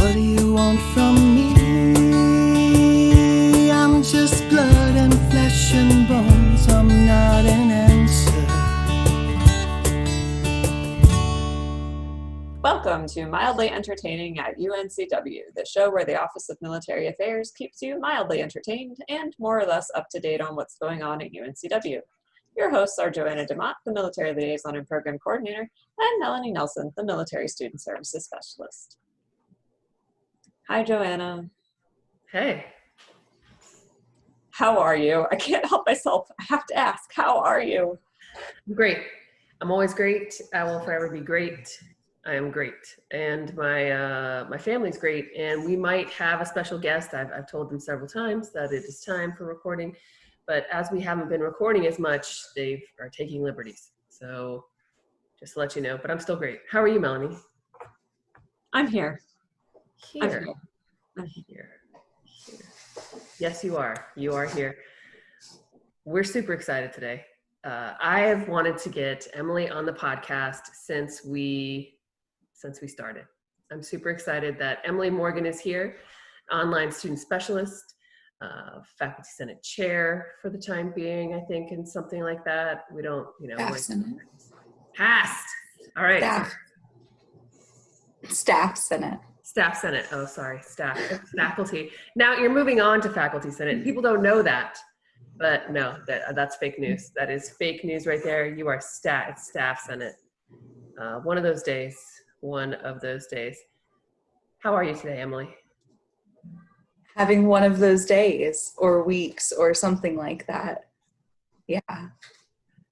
What do you want from me? I'm just blood and flesh and bones. I'm not an answer. Welcome to Mildly Entertaining at UNCW, the show where the Office of Military Affairs keeps you mildly entertained and more or less up to date on what's going on at UNCW. Your hosts are Joanna DeMott, the Military Liaison and Program Coordinator, and Melanie Nelson, the Military Student Services Specialist. Hi, Joanna. Hey. How are you? I can't help myself. I have to ask, how are you? I'm great. I'm always great. I will forever be great. I am great. And my family's great. And we might have a special guest. I've told them several times that it is time for recording. But as we haven't been recording as much, they are taking liberties. So just to let you know, but I'm still great. How are you, Melanie? I'm here. Here. I'm here. Yes, you are. You are here. We're super excited today. I have wanted to get Emily on the podcast since we started. I'm super excited that Emily Morgan is here, Online Student Specialist, Faculty Senate Chair for the time being, I think, and something like that. We don't, Staff Senate. Past. All right. Staff Senate. Staff Senate. Oh, sorry. Staff. Faculty. Now you're moving on to Faculty Senate. People don't know that, but no, that's fake news. That is fake news right there. You are Staff Senate. One of those days. How are you today, Emily? Having one of those days or weeks or something like that. Yeah.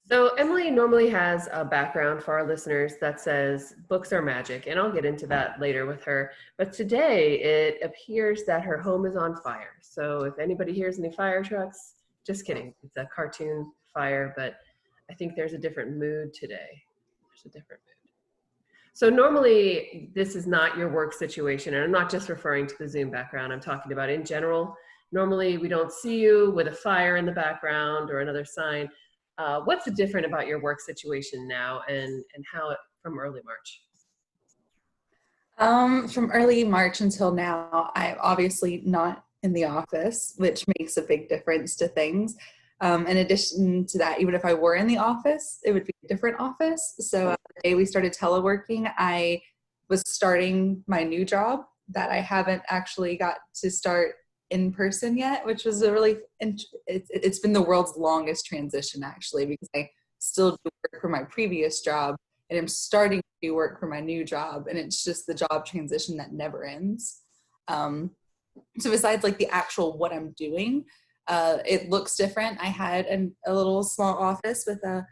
So Emily normally has a background for our listeners that says books are magic, and I'll get into that later with her. But today it appears that her home is on fire. So if anybody hears any fire trucks, just kidding. It's a cartoon fire, but I think there's a different mood today. There's a different mood. So normally this is not your work situation, and I'm not just referring to the Zoom background. I'm talking about in general. Normally we don't see you with a fire in the background or another sign. What's different about your work situation now and how from early March? From early March until now, I'm obviously not in the office, which makes a big difference to things. In addition to that, even if I were in the office, it would be a different office. So the day we started teleworking, I was starting my new job that I haven't actually got to start in person yet, which was it's been the world's longest transition actually, because I still do work for my previous job and I'm starting to do work for my new job, and it's just the job transition that never ends. So besides like the actual what I'm doing, it looks different. I had a little small office with a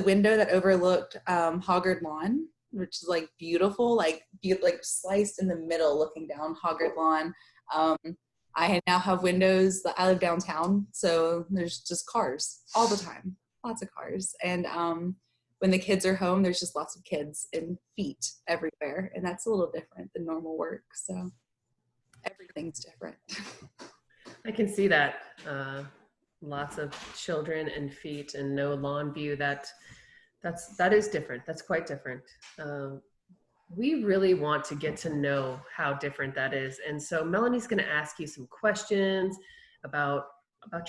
window that overlooked Hoggard Lawn, which is like beautiful, like sliced in the middle, looking down Hoggard Lawn. I now have windows. I live downtown, so there's just cars all the time, lots of cars. And when the kids are home, there's just lots of kids and feet everywhere, and that's a little different than normal work. So everything's different. I can see that. Lots of children and feet and no lawn view. That is different. That's quite different. We really want to get to know how different that is. And so Melanie's going to ask you some questions about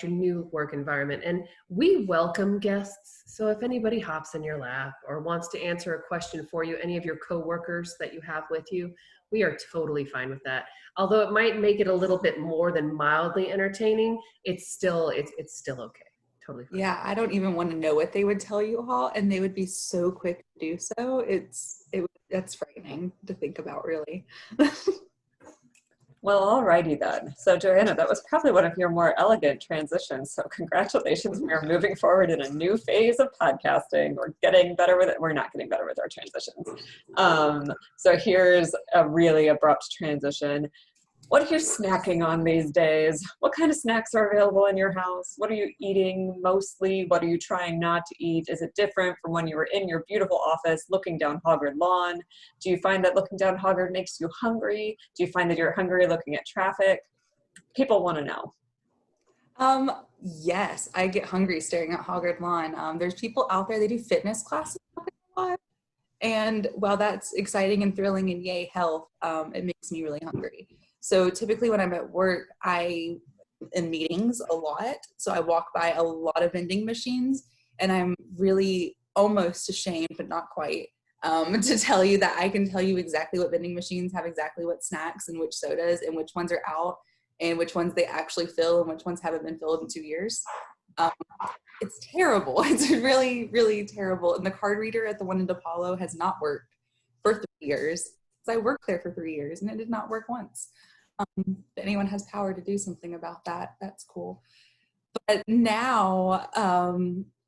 your new work environment. And we welcome guests. So if anybody hops in your lap or wants to answer a question for you, any of your coworkers that you have with you, we are totally fine with that. Although it might make it a little bit more than mildly entertaining, it's still okay. Totally fine. Yeah, I don't even want to know what they would tell you all, and they would be so quick to do so. That's frightening to think about, really. Well, alrighty then. So Joanna, that was probably one of your more elegant transitions. So congratulations, we are moving forward in a new phase of podcasting. We're getting better with it. We're not getting better with our transitions. So here's a really abrupt transition. What are you snacking on these days? What kind of snacks are available in your house? What are you eating mostly? What are you trying not to eat? Is it different from when you were in your beautiful office looking down Hoggard Lawn? Do you find that looking down Hoggard makes you hungry? Do you find that you're hungry looking at traffic? People want to know. Yes, I get hungry staring at Hoggard Lawn. There's people out there, they do fitness classes a lot. And while that's exciting and thrilling and yay health, it makes me really hungry. So typically when I'm at work, I in meetings a lot. So I walk by a lot of vending machines, and I'm really almost ashamed, but not quite, to tell you that I can tell you exactly what vending machines have, exactly what snacks and which sodas and which ones are out and which ones they actually fill and which ones haven't been filled in 2 years. It's terrible. It's really, really terrible. And the card reader at the one in DePaulo has not worked for 3 years. So I worked there for 3 years and it did not work once. If anyone has power to do something about that, that's cool. But now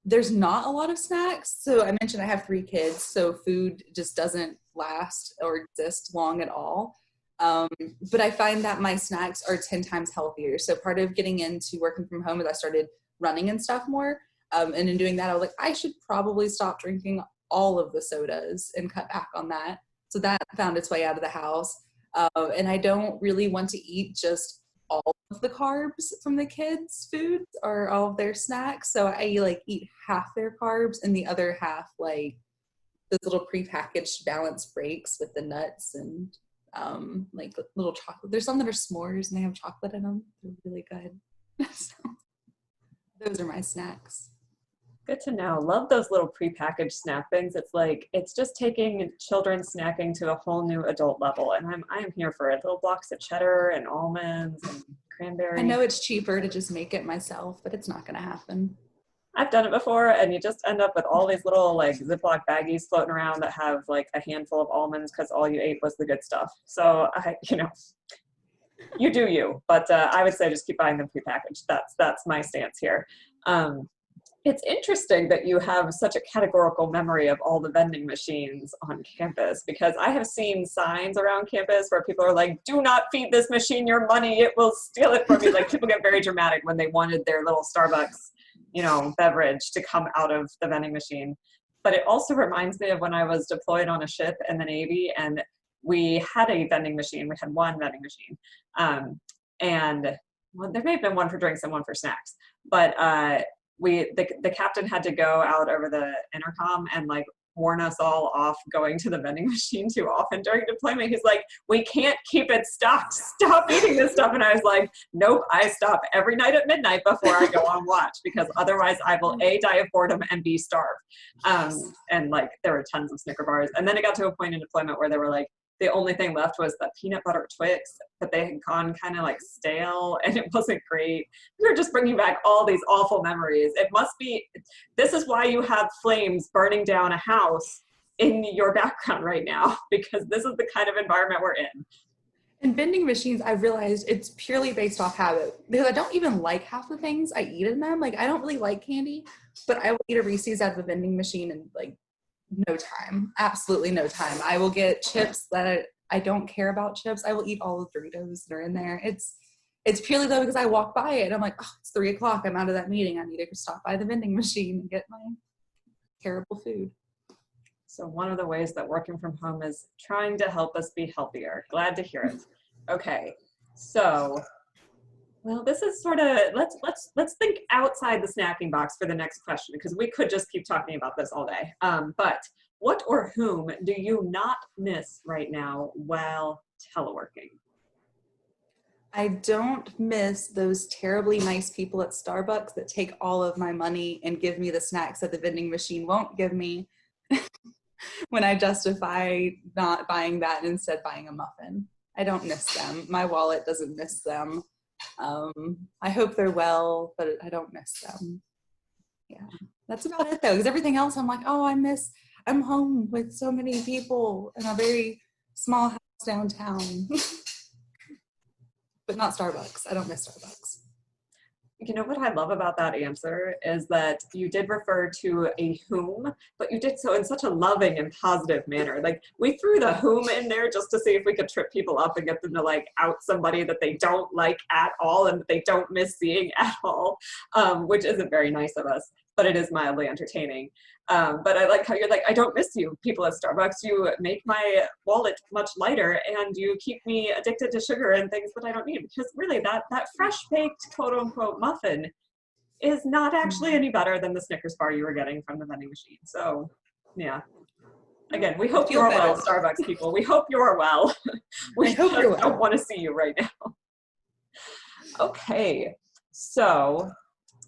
there's not a lot of snacks. So I mentioned I have 3 kids, so food just doesn't last or exist long at all. But I find that my snacks are 10 times healthier. So part of getting into working from home is I started running and stuff more. And in doing that, I was like, I should probably stop drinking all of the sodas and cut back on that. So that found its way out of the house. And I don't really want to eat just all of the carbs from the kids' foods or all of their snacks. So I like eat half their carbs and the other half like those little prepackaged balance breaks with the nuts and like little chocolate. There's some that are s'mores and they have chocolate in them. They're really good. So those are my snacks. Good to know. Love those little prepackaged snack things. It's like, it's just taking children snacking to a whole new adult level. And I'm here for it. Little blocks of cheddar and almonds and cranberry. I know it's cheaper to just make it myself, but it's not going to happen. I've done it before, and you just end up with all these little like Ziploc baggies floating around that have like a handful of almonds because all you ate was the good stuff. So you do you, but I would say just keep buying them prepackaged. That's my stance here. It's interesting that you have such a categorical memory of all the vending machines on campus, because I have seen signs around campus where people are like, do not feed this machine your money, it will steal it from you. Like people get very dramatic when they wanted their little Starbucks, beverage to come out of the vending machine. But it also reminds me of when I was deployed on a ship in the Navy, and we had a vending machine. We had one vending machine. And well, there may have been one for drinks and one for snacks, but the captain had to go out over the intercom and like warn us all off going to the vending machine too often during deployment. He's like, we can't keep it stocked. Stop eating this stuff. And I was like, nope, I stop every night at midnight before I go on watch, because otherwise I will A, die of boredom, and B, starve. And like there were tons of Snicker bars. And then it got to a point in deployment where they were like, the only thing left was the peanut butter Twix, but they had gone kind of like stale and it wasn't great. We were just bringing back all these awful memories. It must be, this is why you have flames burning down a house in your background right now, because this is the kind of environment we're in. And vending machines, I've realized it's purely based off habit, because I don't even like half the things I eat in them. Like I don't really like candy, but I will eat a Reese's at the vending machine in like no time, absolutely no time. I will get chips that I don't care about chips. I will eat all the Doritos that are in there. It's purely though because I walk by it and I'm like, oh, it's 3 o'clock. I'm out of that meeting. I need to stop by the vending machine and get my terrible food. So one of the ways that working from home is trying to help us be healthier. Glad to hear it. Okay, so well, this is sort of, let's think outside the snacking box for the next question, because we could just keep talking about this all day. But what or whom do you not miss right now while teleworking? I don't miss those terribly nice people at Starbucks that take all of my money and give me the snacks that the vending machine won't give me when I justify not buying that and instead buying a muffin. I don't miss them. My wallet doesn't miss them. I hope they're well, but I don't miss them. Yeah, that's about it though, because everything else I'm like, oh, I'm home with so many people in a very small house downtown. But not Starbucks. I don't miss Starbucks. You know what I love about that answer is that you did refer to a whom, but you did so in such a loving and positive manner. Like we threw the whom in there just to see if we could trip people up and get them to like out somebody that they don't like at all and that they don't miss seeing at all, which isn't very nice of us, but it is mildly entertaining. But I like how you're like, I don't miss you, people at Starbucks. You make my wallet much lighter and you keep me addicted to sugar and things that I don't need. Because really that fresh baked quote unquote muffin is not actually any better than the Snickers bar you were getting from the vending machine. So yeah, Again, we hope you feel are better. well, Starbucks people. We hope you are well. We I hope just you're well. don't want to see you right now. Okay, so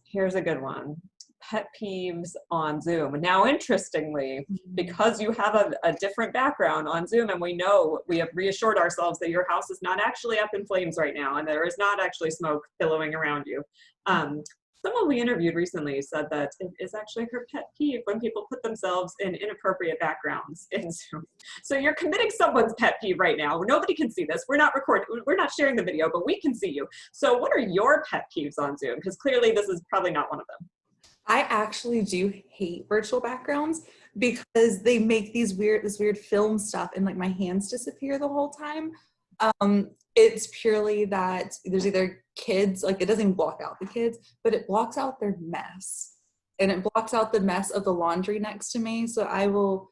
here's a good one. Pet peeves on Zoom. Now, interestingly, because you have a different background on Zoom, and we have reassured ourselves that your house is not actually up in flames right now, and there is not actually smoke billowing around you. Someone we interviewed recently said that it is actually her pet peeve when people put themselves in inappropriate backgrounds in Zoom. So you're committing someone's pet peeve right now. Nobody can see this. We're not recording. We're not sharing the video, but we can see you. So what are your pet peeves on Zoom? Because clearly this is probably not one of them. I actually do hate virtual backgrounds because they make this weird film stuff and like my hands disappear the whole time. It's purely that there's either kids, like it doesn't even block out the kids, but it blocks out their mess. And it blocks out the mess of the laundry next to me. So I will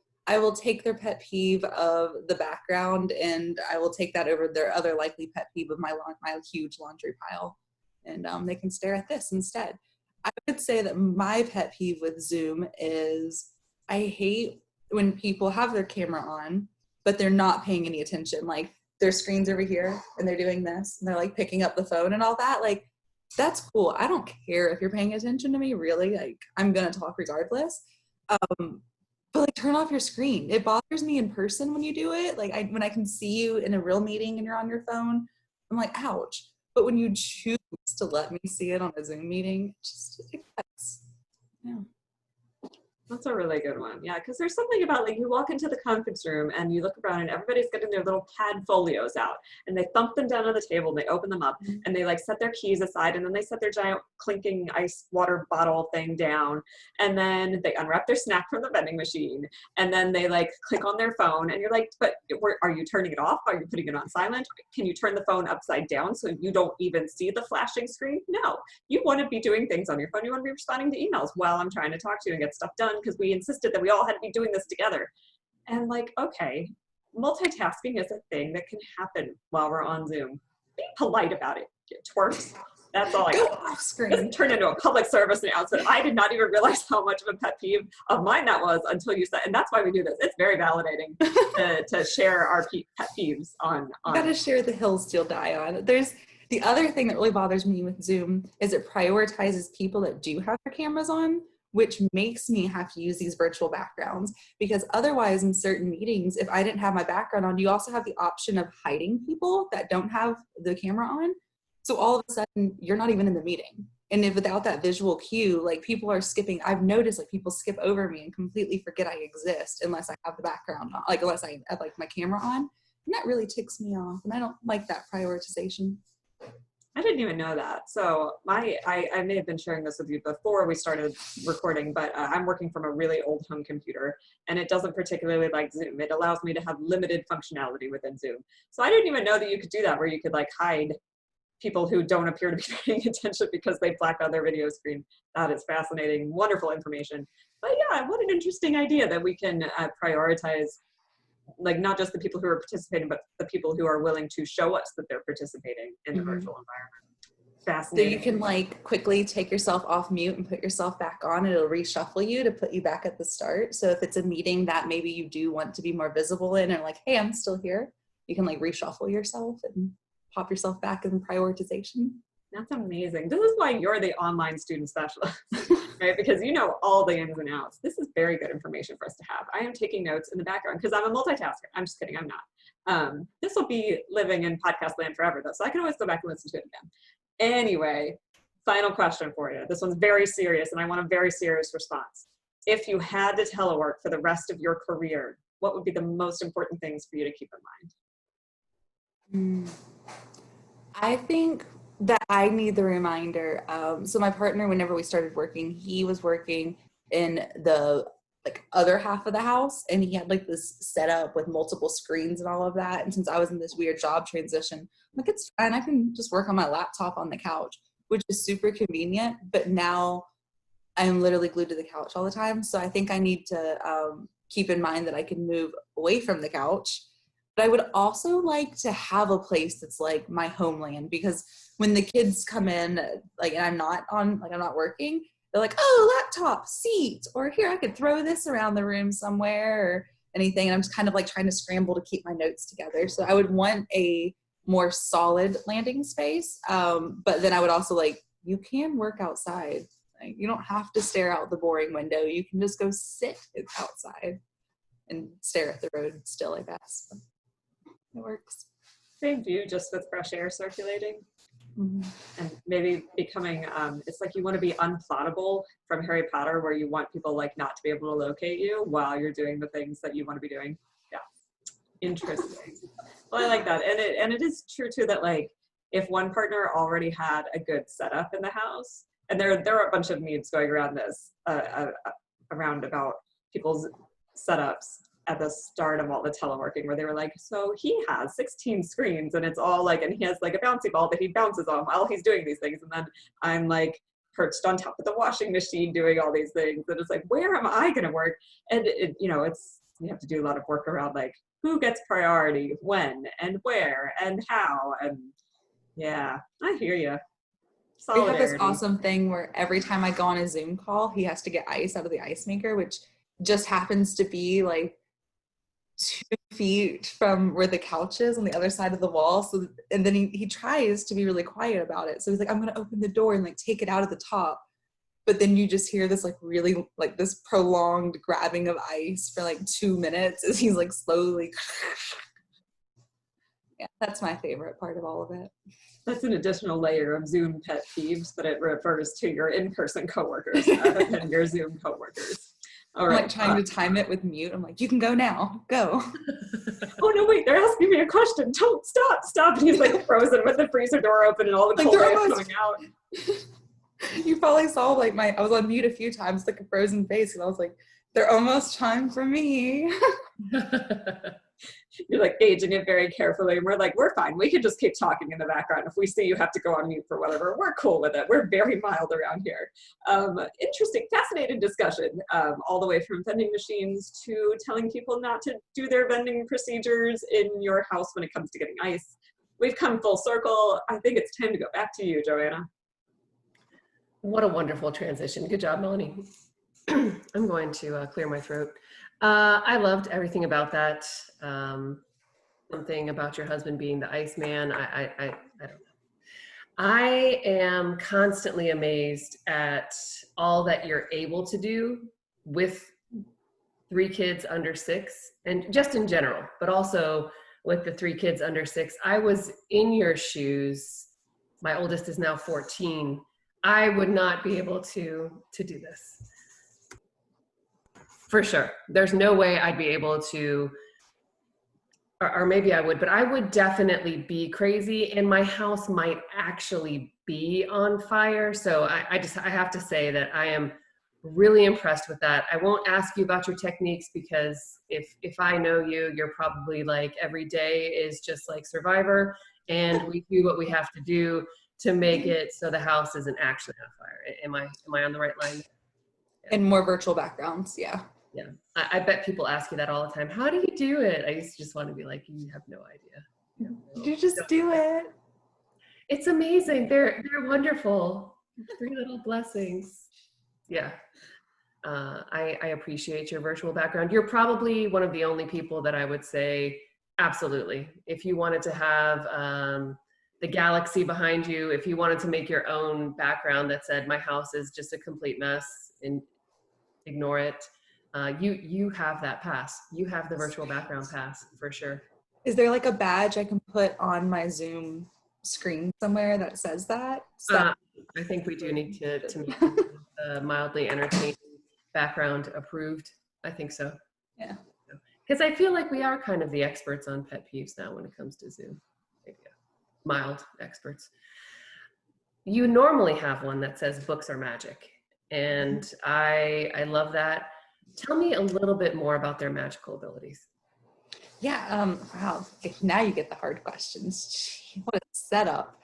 take their pet peeve of the background and I will take that over their other likely pet peeve of my huge laundry pile. And they can stare at this instead. I would say that my pet peeve with Zoom is I hate when people have their camera on, but they're not paying any attention. Like their screen's over here and they're doing this and they're like picking up the phone and all that. Like that's cool. I don't care if you're paying attention to me, really. Like I'm going to talk regardless. But like turn off your screen. It bothers me in person when you do it. Like when I can see you in a real meeting and you're on your phone, I'm like, ouch. But when you choose to let me see it on a Zoom meeting, yeah. That's a really good one. Yeah, because there's something about like you walk into the conference room and you look around and everybody's getting their little pad folios out and they thump them down on the table and they open them up and they like set their keys aside and then they set their giant clinking ice water bottle thing down and then they unwrap their snack from the vending machine and then they like click on their phone and you're like, but are you turning it off? Are you putting it on silent? Can you turn the phone upside down so you don't even see the flashing screen? No, you want to be doing things on your phone. You want to be responding to emails while I'm trying to talk to you and get stuff done, because we insisted that we all had to be doing this together. And like, okay, multitasking is a thing that can happen while we're on Zoom. Be polite about it, you twerps. That's all I got. Off screen. This turned into a public service announcement. I did not even realize how much of a pet peeve of mine that was until you said, and that's why we do this. It's very validating to share our pet peeves on. You gotta share the hills you'll die on. There's the other thing that really bothers me with Zoom is it prioritizes people that do have their cameras on, which makes me have to use these virtual backgrounds, because otherwise in certain meetings, if I didn't have my background on, you also have the option of hiding people that don't have the camera on. So all of a sudden you're not even in the meeting. And if without that visual cue, like people are skipping, I've noticed like people skip over me and completely forget I exist unless I have the background on, like unless I have like my camera on. And that really ticks me off. And I don't like that prioritization. I didn't even know that. So I may have been sharing this with you before we started recording, but I'm working from a really old home computer and it doesn't particularly like Zoom. It allows me to have limited functionality within Zoom. So I didn't even know that you could do that, where you could like hide people who don't appear to be paying attention because they black out their video screen. That is fascinating, wonderful information. But yeah, what an interesting idea that we can prioritize like not just the people who are participating, but the people who are willing to show us that they're participating in the virtual environment. Fascinating. So you can like quickly take yourself off mute and put yourself back on. It'll reshuffle you to put you back at the start. So if it's a meeting that maybe you do want to be more visible in, or like, hey, I'm still here, you can like reshuffle yourself and pop yourself back in prioritization. That's amazing. This is why you're the online student specialist, right? Because you know all the ins and outs. This is very good information for us to have. I am taking notes in the background because I'm a multitasker. I'm just kidding, I'm not. This will be living in podcast land forever though, so I can always go back and listen to it again. Anyway, final question for you. This one's very serious and I want a very serious response. If you had to telework for the rest of your career, what would be the most important things for you to keep in mind? I think that I need the reminder. So my partner, whenever we started working, he was working in the like other half of the house, and he had like this setup with multiple screens and all of that. And since I was in this weird job transition, I'm like, it's fine. I can just work on my laptop on the couch, which is super convenient. But now I'm literally glued to the couch all the time. So I think I need to keep in mind that I can move away from the couch. But I would also like to have a place that's like my homeland, because when the kids come in, like, and I'm not working, they're like, oh, laptop, seat, or here, I could throw this around the room somewhere. anything. And I'm just kind of like trying to scramble to keep my notes together. So I would want a more solid landing space. But then I would also like, you can work outside. Like, you don't have to stare out the boring window. You can just go sit outside and stare at the road still, I guess. It works. Same view, just with fresh air circulating. Mm-hmm. And maybe becoming, it's like you want to be unplottable from Harry Potter, where you want people like not to be able to locate you while you're doing the things that you want to be doing. Yeah, interesting. Well, I like that. And it is true too that like if one partner already had a good setup in the house, and there are a bunch of memes going around this, around about people's setups at the start of all the teleworking, where they were like, so he has 16 screens and it's all like, and he has like a bouncy ball that he bounces on while he's doing these things. And then I'm like perched on top of the washing machine doing all these things. And it's like, where am I going to work? And it, you know, you have to do a lot of work around like who gets priority, when and where and how. And yeah, I hear you. We have this awesome thing where every time I go on a Zoom call, he has to get ice out of the ice maker, which just happens to be like 2 feet from where the couch is on the other side of the wall. So, and then he tries to be really quiet about it. So he's like, I'm going to open the door and like take it out of the top. But then you just hear this like really like this prolonged grabbing of ice for like 2 minutes as he's like slowly. Yeah, that's my favorite part of all of it. That's an additional layer of Zoom pet peeves, but it refers to your in-person coworkers rather than your Zoom coworkers. All right. I'm like trying to time it with mute. I'm like, you can go now, go. Oh no, wait, they're asking me a question. Don't stop. And he's like frozen with the freezer door open and all the cold air coming out. You probably saw like I was on mute a few times, like a frozen face, and I was like, they're almost time for me. You're like gauging it very carefully, and we're like, we're fine. We can just keep talking in the background. If we see you have to go on mute for whatever, we're cool with it. We're very mild around here. Interesting, fascinating discussion, all the way from vending machines to telling people not to do their vending procedures in your house when it comes to getting ice. We've come full circle. I think it's time to go back to you, Joanna. What a wonderful transition. Good job, Melanie. I'm going to clear my throat. I loved everything about that. Something about your husband being the Iceman. I don't know. I am constantly amazed at all that you're able to do with 3 kids under 6, and just in general, but also with the 3 kids under 6. I was in your shoes. My oldest is now 14. I would not be able to do this. For sure. There's no way I'd be able to, or maybe I would, but I would definitely be crazy, and my house might actually be on fire. So I have to say that I am really impressed with that. I won't ask you about your techniques, because if I know you, you're probably like every day is just like Survivor, and we do what we have to do to make it so the house isn't actually on fire. Am I on the right line? Yeah. And more virtual backgrounds, yeah. Yeah, I bet people ask you that all the time. How do you do it? I used to just want to be like, you have no idea. You just do it. It's amazing. They're wonderful. 3 little blessings. Yeah. I appreciate your virtual background. You're probably one of the only people that I would say, absolutely. If you wanted to have the galaxy behind you, if you wanted to make your own background that said, my house is just a complete mess, and ignore it. You have that pass. You have the virtual background pass for sure. Is there like a badge I can put on my Zoom screen somewhere that says that? I think we do need to make mildly entertaining background approved. I think so. Yeah. Because I feel like we are kind of the experts on pet peeves now when it comes to Zoom. Maybe mild experts. You normally have one that says books are magic. And I love that. Tell me a little bit more about their magical abilities. Yeah, wow, now you get the hard questions. What a setup.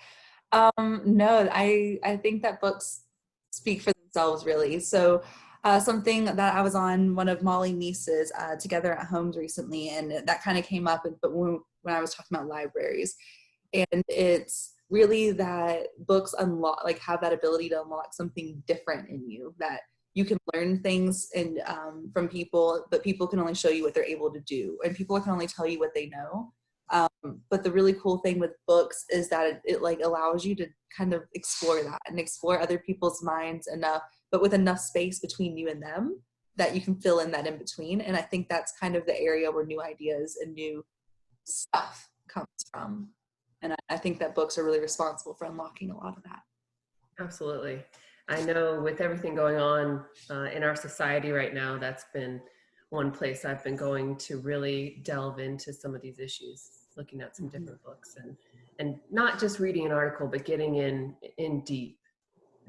No, I think that books speak for themselves, really. So something that I was on one of Molly Niece's Together at Homes recently, and that kind of came up, but when I was talking about libraries, and it's really that books have that ability to unlock something different in you that you can learn things and from people, but people can only show you what they're able to do, and people can only tell you what they know. But the really cool thing with books is that it like allows you to kind of explore that and explore other people's minds enough, but with enough space between you and them that you can fill in that in between. And I think that's kind of the area where new ideas and new stuff comes from. And I think that books are really responsible for unlocking a lot of that. Absolutely. I know with everything going on in our society right now, that's been one place I've been going to really delve into some of these issues, looking at some different books and not just reading an article, but getting in deep.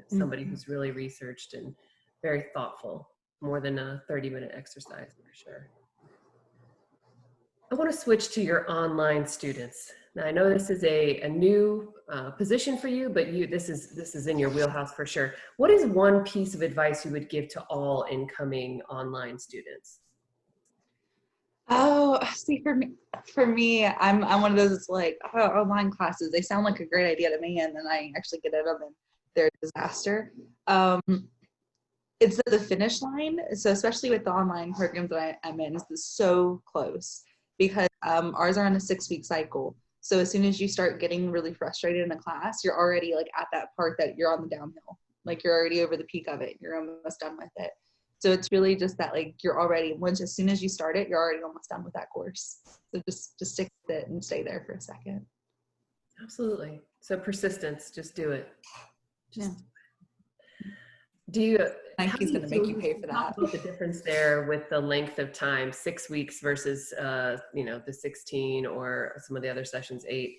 Somebody who's really researched and very thoughtful, more than a 30-minute exercise for sure. I want to switch to your online students. Now I know this is a new position for you, but this is in your wheelhouse for sure. What is one piece of advice you would give to all incoming online students? Oh, see, for me, I'm one of those that's like, oh, online classes, they sound like a great idea to me, and then I actually get in them and they're a disaster. It's the finish line. So especially with the online programs that I'm in, it's so close because ours are on a 6-week cycle. So as soon as you start getting really frustrated in a class, you're already like at that part that you're on the downhill. Like you're already over the peak of it. You're almost done with it. So it's really just that like you're already, as soon as you start it, you're already almost done with that course. So just stick with it and stay there for a second. Absolutely. So persistence, just do it. Yeah. Nike's going to make you pay for that. Talk about the difference there with the length of time, 6 weeks versus, the 16 or some of the other sessions, 8.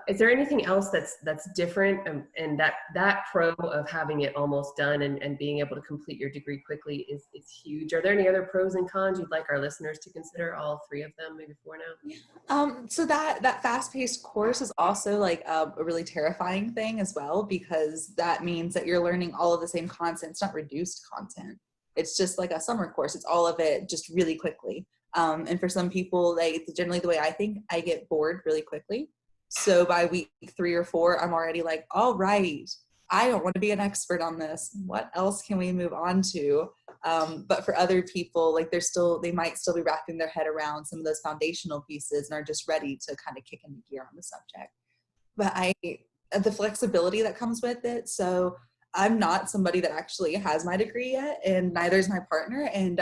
Is there anything else that's different and that pro of having it almost done and being able to complete your degree quickly is huge. Are there any other pros and cons you'd like our listeners to consider? All 3 of them, maybe 4 now? So that fast-paced course is also like a really terrifying thing as well, because that means that you're learning all of the same content. It's not reduced content. It's just like a summer course. It's all of it just really quickly. And for some people, like generally the way I think, I get bored really quickly. So by week 3 or 4, I'm already like, all right, I don't want to be an expert on this. What else can we move on to? But for other people, like they might still be wrapping their head around some of those foundational pieces and are just ready to kind of kick into gear on the subject. But the flexibility that comes with it. So I'm not somebody that actually has my degree yet, and neither is my partner. And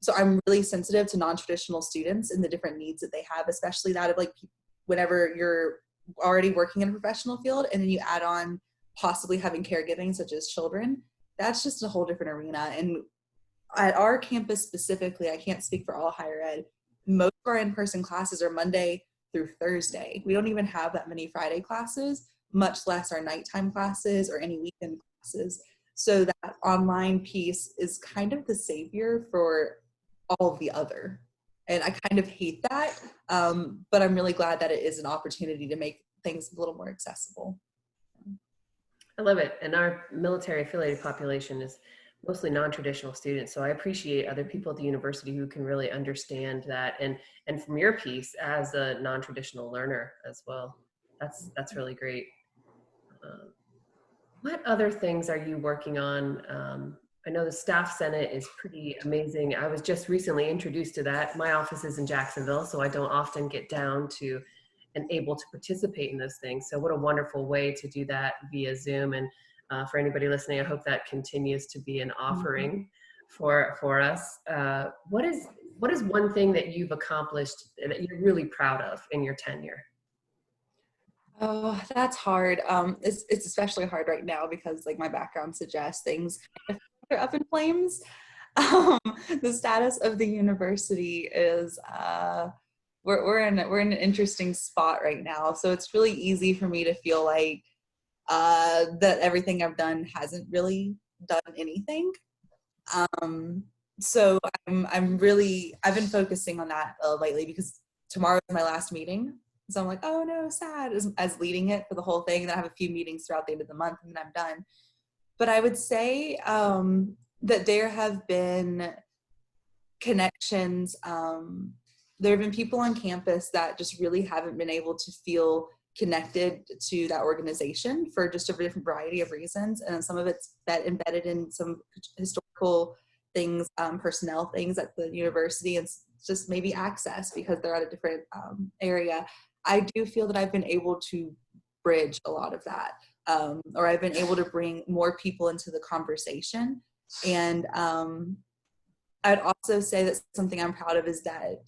so I'm really sensitive to non-traditional students and the different needs that they have, especially that of like whenever you're already working in a professional field and then you add on possibly having caregiving such as children, that's just a whole different arena. And at our campus specifically, I can't speak for all higher ed, most of our in-person classes are Monday through Thursday. We don't even have that many Friday classes, much less our nighttime classes or any weekend classes. So that online piece is kind of the savior for all of the other. And I kind of hate that, but I'm really glad that it is an opportunity to make things a little more accessible. I love it. And our military affiliated population is mostly non-traditional students. So I appreciate other people at the university who can really understand that. And from your piece as a non-traditional learner as well, that's really great. What other things are you working on? I know the Staff Senate is pretty amazing. I was just recently introduced to that. My office is in Jacksonville, so I don't often get down to and able to participate in those things. So what a wonderful way to do that via Zoom. And for anybody listening, I hope that continues to be an offering for us. What is one thing that you've accomplished that you're really proud of in your tenure? Oh, that's hard. It's especially hard right now because like my background suggests things are up in flames. The status of the university is we're in an interesting spot right now. So it's really easy for me to feel like that everything I've done hasn't really done anything. So I've been focusing on that lately because tomorrow is my last meeting. So I'm like, oh no, sad, as leading it for the whole thing. And I have a few meetings throughout the end of the month and then I'm done. But I would say that there have been connections. There have been people on campus that just really haven't been able to feel connected to that organization for just a different variety of reasons. And some of it's that embedded in some historical things, personnel things at the university, and just maybe access because they're at a different area. I do feel that I've been able to bridge a lot of that, or I've been able to bring more people into the conversation. And I'd also say that something I'm proud of is that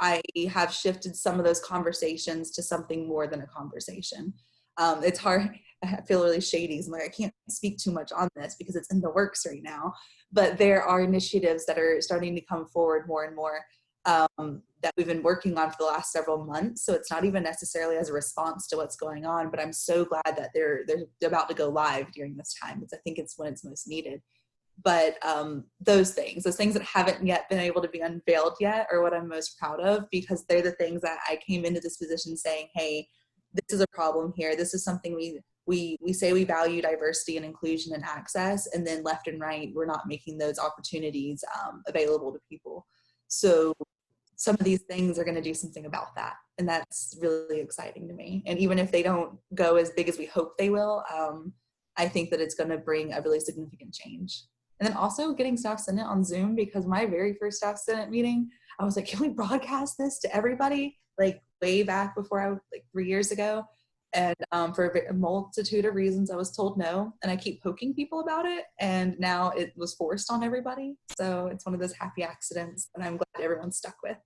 I have shifted some of those conversations to something more than a conversation. It's hard. I feel really shady. I'm like, I can't speak too much on this because it's in the works right now. But there are initiatives that are starting to come forward more and more that we've been working on for the last several months. So it's not even necessarily as a response to what's going on, but I'm so glad that they're about to go live during this time, because I think it's when it's most needed. But those things that haven't yet been able to be unveiled yet are what I'm most proud of, because they're the things that I came into this position saying, hey, this is a problem here. This is something we say we value diversity and inclusion and access, and then left and right, we're not making those opportunities available to people. So some of these things are going to do something about that. And that's really exciting to me. And even if they don't go as big as we hope they will, I think that it's going to bring a really significant change. And then also getting Staff Senate on Zoom, because my very first Staff Senate meeting, I was like, can we broadcast this to everybody? Like way back before I was like 3 years ago. And for a multitude of reasons, I was told no. And I keep poking people about it. And now it was forced on everybody. So it's one of those happy accidents that I'm glad everyone's stuck with.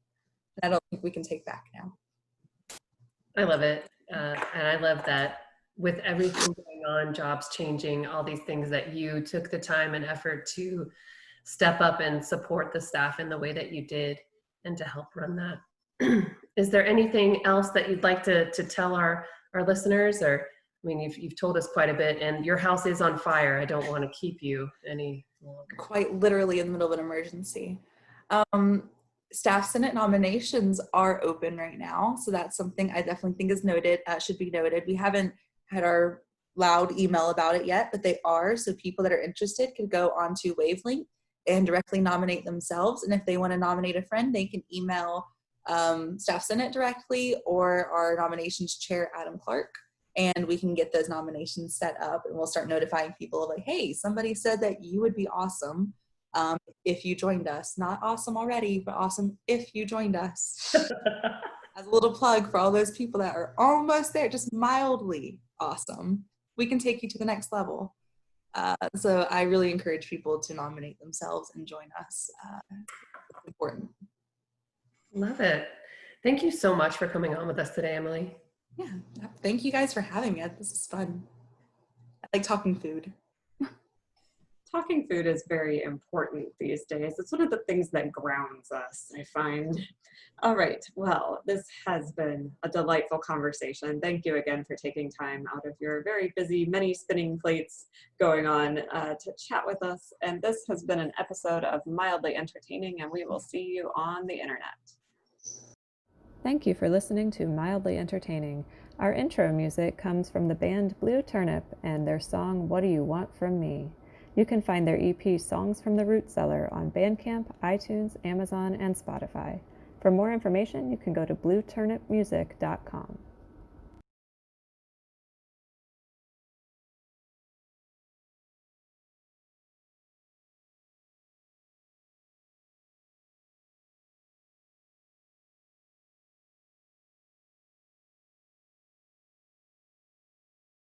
And I don't think we can take back now. I love it. And I love that with everything going on, jobs changing, all these things, that you took the time and effort to step up and support the staff in the way that you did and to help run that. Is there anything else that you'd like to tell our listeners? Or, I mean, you've told us quite a bit, and your house is on fire. I don't want to keep you any longer. Quite literally in the middle of an emergency. Staff Senate nominations are open right now. So that's something I definitely think is noted, should be noted. We haven't had our loud email about it yet, but they are. So people that are interested can go onto Wavelength and directly nominate themselves. And if they want to nominate a friend, they can email Staff Senate directly or our nominations chair, Adam Clark, and we can get those nominations set up, and we'll start notifying people like, hey, somebody said that you would be awesome if you joined us. Not awesome already, but awesome if you joined us. As a little plug for all those people that are almost there, just mildly awesome, we can take you to the next level. So I really encourage people to nominate themselves and join us. It's important. Love it. Thank you so much for coming on with us today, Emily. Yeah, thank you guys for having me. This is fun. I like talking food. Talking food is very important these days. It's one of the things that grounds us, I find. All right, well, this has been a delightful conversation. Thank you again for taking time out of your very busy, many spinning plates going on to chat with us. And this has been an episode of Mildly Entertaining, and we will see you on the internet. Thank you for listening to Mildly Entertaining. Our intro music comes from the band Blue Turnip and their song, What Do You Want From Me? You can find their EP Songs from the Root Cellar on Bandcamp, iTunes, Amazon, and Spotify. For more information, you can go to blueturnipmusic.com.